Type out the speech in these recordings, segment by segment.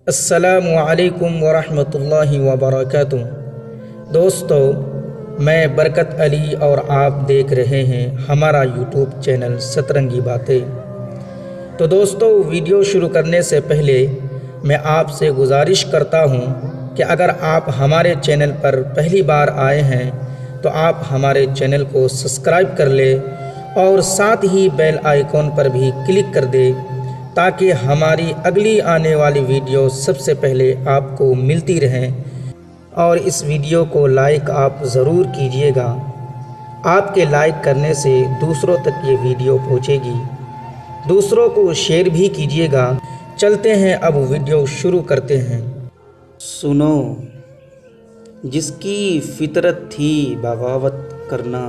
السلام علیکم ورحمۃ اللہ وبرکاتہ۔ دوستو، میں برکت علی اور آپ دیکھ رہے ہیں ہمارا یوٹیوب چینل سترنگی باتیں۔ تو دوستو، ویڈیو شروع کرنے سے پہلے میں آپ سے گزارش کرتا ہوں کہ اگر آپ ہمارے چینل پر پہلی بار آئے ہیں تو آپ ہمارے چینل کو سبسکرائب کر لیں اور ساتھ ہی بیل آئیکن پر بھی کلک کر دیں تاکہ ہماری اگلی آنے والی ویڈیو سب سے پہلے آپ کو ملتی رہیں، اور اس ویڈیو کو لائک آپ ضرور کیجئے گا۔ آپ کے لائک کرنے سے دوسروں تک یہ ویڈیو پہنچے گی، دوسروں کو شیئر بھی کیجئے گا۔ چلتے ہیں، اب ویڈیو شروع کرتے ہیں۔ سنو، جس کی فطرت تھی بغاوت کرنا،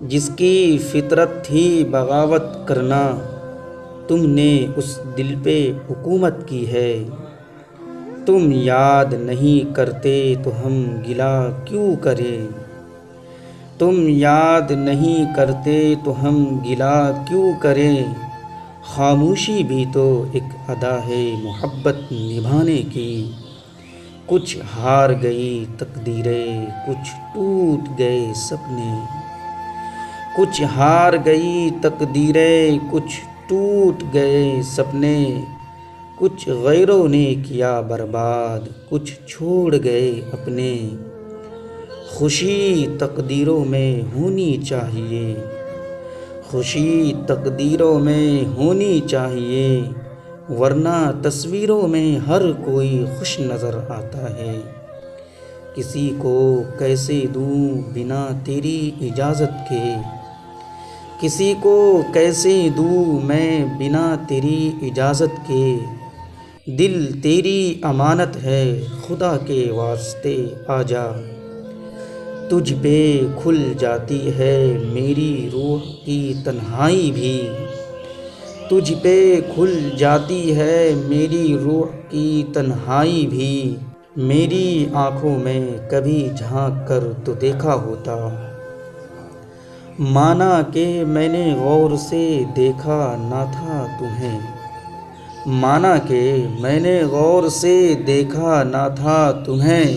جس کی فطرت تھی بغاوت کرنا، تم نے اس دل پہ حکومت کی ہے۔ تم یاد نہیں کرتے تو ہم گلہ کیوں کریں، تم یاد نہیں کرتے تو ہم گلہ کیوں کریں۔ خاموشی بھی تو ایک ادا ہے محبت نبھانے کی۔ کچھ ہار گئی تقدیریں، کچھ ٹوٹ گئے سپنے، کچھ ہار گئی تقدیریں، کچھ ٹوٹ گئے سپنے۔ کچھ غیروں نے کیا برباد، کچھ چھوڑ گئے اپنے۔ خوشی تقدیروں میں ہونی چاہیے، خوشی تقدیروں میں ہونی چاہیے، ورنہ تصویروں میں ہر کوئی خوش نظر آتا ہے۔ کسی کو کیسے دوں بنا تیری اجازت کے، کسی کو کیسے دوں میں بنا تیری اجازت کے۔ دل تیری امانت ہے، خدا کے واسطے آ جا۔ تجھ پہ کھل جاتی ہے میری روح کی تنہائی بھی، تجھ پہ کھل جاتی ہے میری روح کی تنہائی بھی۔ میری آنکھوں میں کبھی جھانک کر تو دیکھا ہوتا، مانا کہ میں نے غور سے دیکھا نہ تھا تمہیں، مانا کہ میں نے غور سے دیکھا نہ تھا تمہیں۔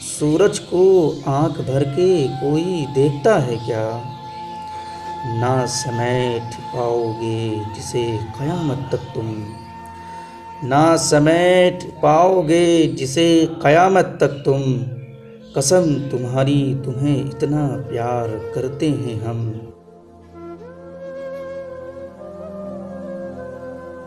سورج کو آنکھ بھر کے کوئی دیکھتا ہے کیا، نہ سمیٹ پاؤ گے جسے قیامت تک تم، نہ سمیٹ پاؤ گے جسے قیامت تک تم۔ قسم تمہاری تمہیں اتنا پیار کرتے ہیں ہم،